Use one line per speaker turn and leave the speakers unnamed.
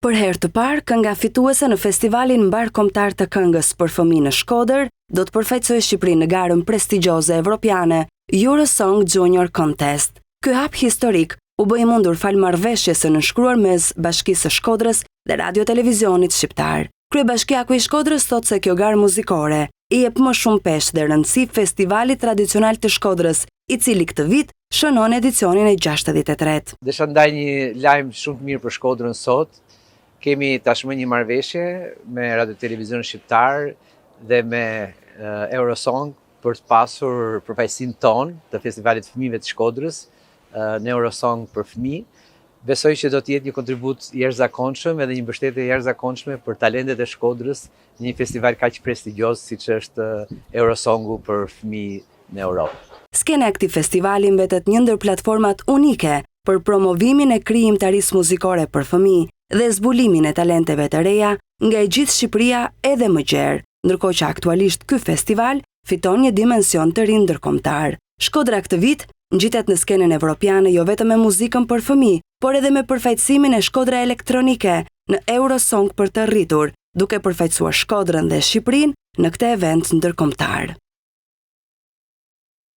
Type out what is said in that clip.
Për herë të parë, kënga fituese në festivalin mbarkombëtar të këngës për fëmijë në Shkodër do të përfaqësojë Shqipërinë në garën prestigjioze evropiane Eurosong Junior Contest. Ky hap historik u bë i mundur fal marrëveshjes së nënshkruar mes Bashkisë së Shkodrës dhe Radio Televizionit Shqiptar. Kryebashkiaku i Shkodrës thotë se kjo garë muzikore i jep më shumë peshë dhe rëndësi festivalit tradicional të Shkodrës, i cili këtë vit shënon edicionin e 63.
Desha ndaj një lajm shumë të mirë për Shkodrën sot. Kemi tashmë një marrëveshje me Radio Televizionin Shqiptar dhe me Eurosong për të pasur përfaqësinë tonë të festivalit fëmijëve të Shkodrës në Eurosong për fëmijë. Besoj që do të jetë një kontribut i jashtëzakonshëm edhe një mbështetje e jashtëzakonshme për talentet e Shkodrës në një festival kaq prestigjioz siç është Eurosongu për fëmijë në Europë.
Skena e këtij festivali mbetet një ndër platformat unike për promovimin e krijimtarisë muzikore për fëmijë dhe zbulimin e talenteve të reja nga e gjithë Shqipëria edhe më gjerë, ndërkohë që aktualisht ky festival fiton një dimension të ri ndërkombëtar. Shkodra këtë vit ngjitet në skenën evropiane jo vetëm me muzikën për fëmijë, por edhe me përfaqësimin e Shkodra elektronike në Eurosong për të rritur, duke përfaqësuar Shkodrën dhe Shqipërinë në këtë event ndërkombëtar.